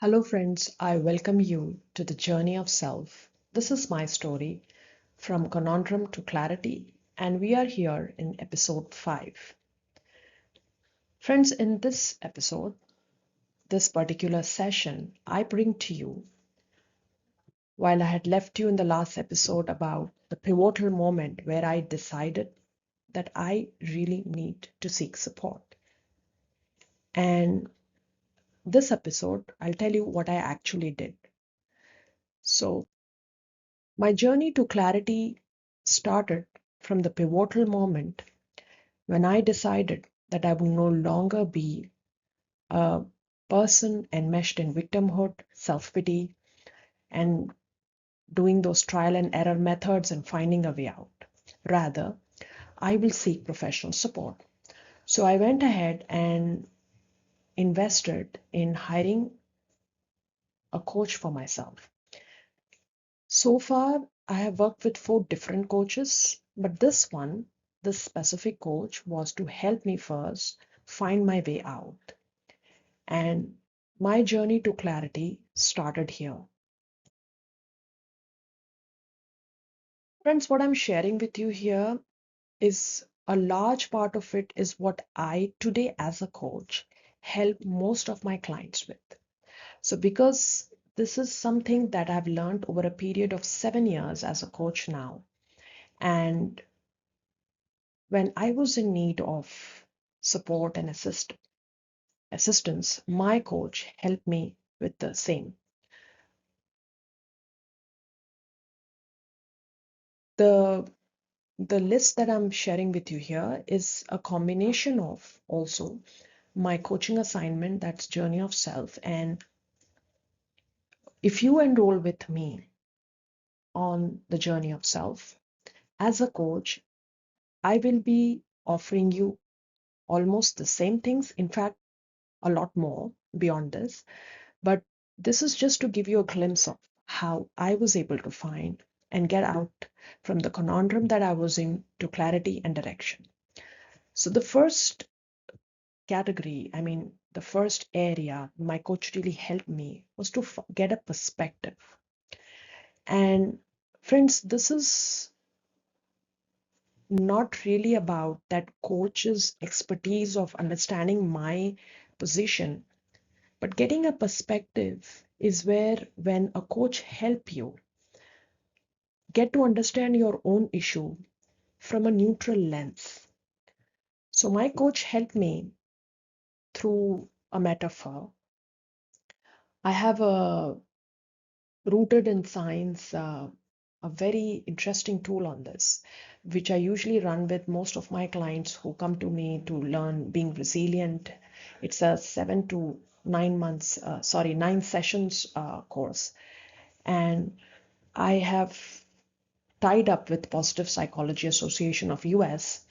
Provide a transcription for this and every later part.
Hello, friends. I welcome you to the journey of self. This is my story from conundrum to clarity, and we are here in episode 5. Friends, in this episode, this particular session, I bring to you, while I had left you in the last episode about the pivotal moment where I decided that I really need to seek support. And this episode, I'll tell you what I actually did. So, my journey to clarity started from the pivotal moment when I decided that I would no longer be a person enmeshed in victimhood, self pity, and doing those trial and error methods and finding a way out. Rather, I will seek professional support. So I went ahead and invested in hiring a coach for myself. So far, I have worked with 4 different coaches, but this specific coach, was to help me first find my way out. And my journey to clarity started here. Friends, what I'm sharing with you here is a large part of it is what I today as a coach help most of my clients with. So because this is something that I've learned over a period of 7 years as a coach now, and when I was in need of support and assistance, my coach helped me with the same. The the list that I'm sharing with you here is a combination of also my coaching assignment, that's Journey of Self. And if you enroll with me on the Journey of Self as a coach, I will be offering you almost the same things, in fact, a lot more beyond this. But this is just to give you a glimpse of how I was able to find and get out from the conundrum that I was in to clarity and direction. So, the first category, the first area my coach really helped me was to get a perspective. And friends, this is not really about that coach's expertise of understanding my position, but getting a perspective is where when a coach help you get to understand your own issue from a neutral lens. So my coach helped me through a metaphor. I have a rooted in science, a very interesting tool on this, which I usually run with most of my clients who come to me to learn being resilient. It's a 7 to 9 months, 9 sessions course. And I have tied up with Positive Psychology Association of US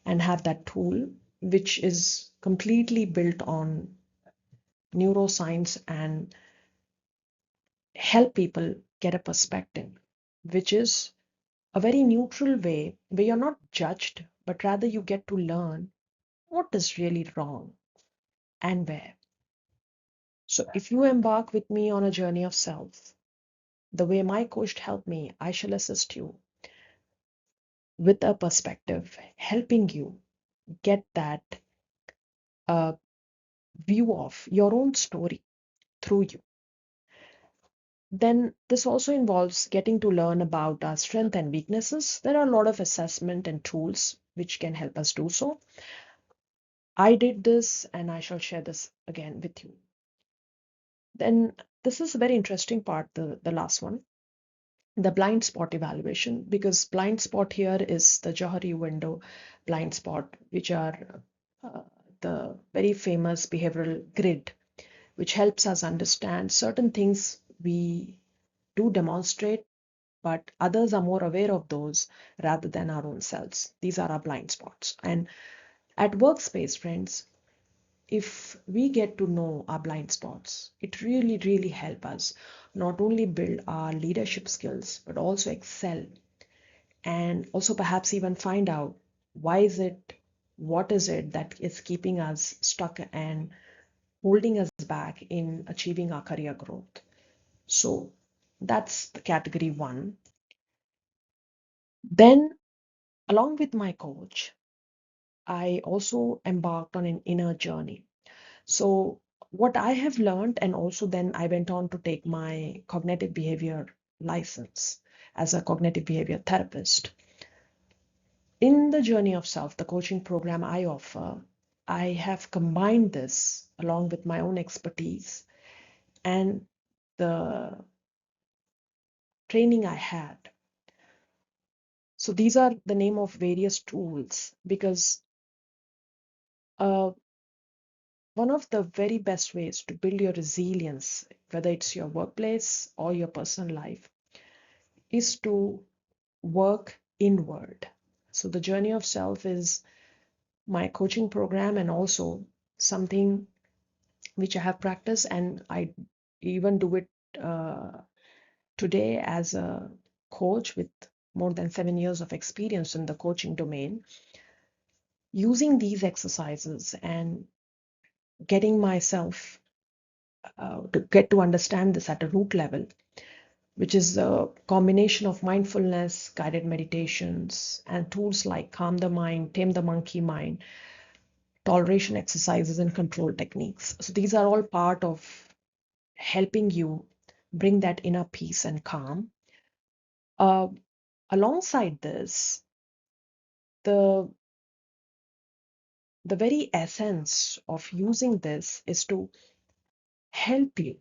and have that tool, which is completely built on neuroscience and help people get a perspective, which is a very neutral way where you're not judged, but rather you get to learn what is really wrong and where. So if you embark with me on a journey of self, the way my coach helped me, I shall assist you with a perspective, helping you get that uh, view of your own story through you. Then this also involves getting to learn about our strengths and weaknesses. There are a lot of assessment and tools which can help us do so. I did this and I shall share this again with you. Then this is a very interesting part, the last one, the blind spot evaluation, because blind spot here is the Johari window blind spot, which are uh, the very famous behavioral grid, which helps us understand certain things we do demonstrate, but others are more aware of those rather than our own selves. These are our blind spots. And at workspace, friends, if we get to know our blind spots, it really, really help us not only build our leadership skills, but also excel and also perhaps even find out what is it that is keeping us stuck and holding us back in achieving our career growth. So that's the category one. Then, along with my coach, I also embarked on an inner journey. So, what I have learned, and also then I went on to take my cognitive behavior license as a cognitive behavior therapist. In the journey of self, the coaching program I offer, I have combined this along with my own expertise and the training I had. So these are the name of various tools because uh, one of the very best ways to build your resilience, whether it's your workplace or your personal life, is to work inward. So the journey of self is my coaching program and also something which I have practiced, and I even do it uh, today as a coach with more than 7 years of experience in the coaching domain, using these exercises and getting myself to get to understand this at a root level, which is a combination of mindfulness, guided meditations, and tools like calm the mind, tame the monkey mind, toleration exercises, and control techniques. So these are all part of helping you bring that inner peace and calm. Uh, Alongside this, the the very essence of using this is to help you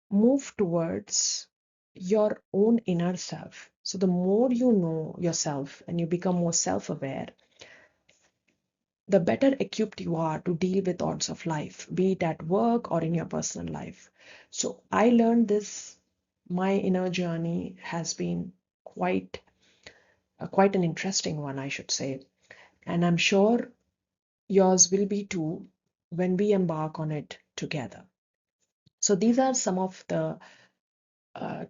move towards your own inner self. So the more you know yourself and you become more self-aware, the better equipped you are to deal with odds of life, be it at work or in your personal life. So I learned this. My inner journey has been quite an interesting one, I should say. And I'm sure yours will be too when we embark on it together. So these are some of the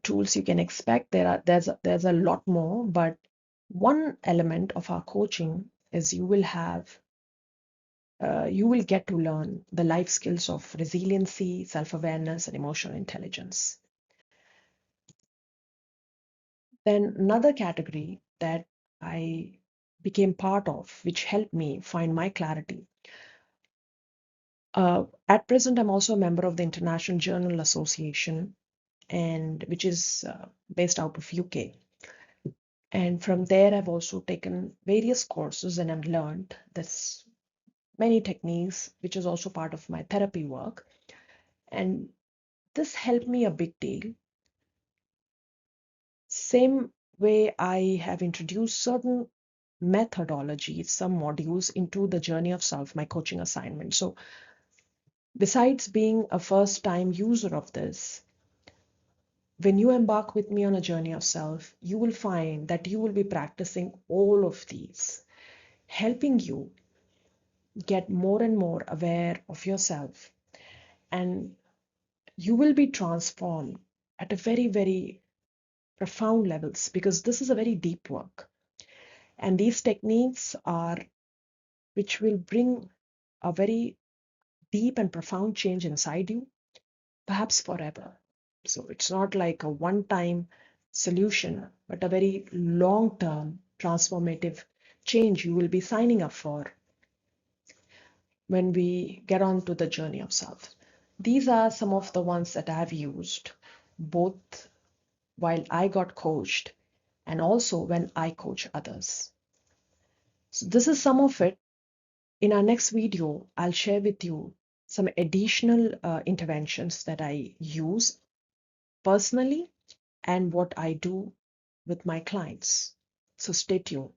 tools you can expect. There's a lot more, but one element of our coaching is you will get to learn the life skills of resiliency, self-awareness, and emotional intelligence. Then another category that I became part of, which helped me find my clarity. At present, I'm also a member of the International Journal Association, and which is based out of UK. And from there, I've also taken various courses and I've learned this many techniques, which is also part of my therapy work. And this helped me a big deal. Same way I have introduced certain methodologies, some modules into the journey of self, my coaching assignment. So besides being a first time user of this, when you embark with me on a journey of self, you will find that you will be practicing all of these, helping you get more and more aware of yourself. And you will be transformed at a very, very profound levels because this is a very deep work. And these techniques are which will bring a very deep and profound change inside you, perhaps forever. So it's not like a one-time solution, but a very long-term transformative change you will be signing up for when we get on to the journey of self. These are some of the ones that I've used both while I got coached and also when I coach others. So this is some of it. In our next video, I'll share with you some additional interventions that I use personally and what I do with my clients. So stay tuned.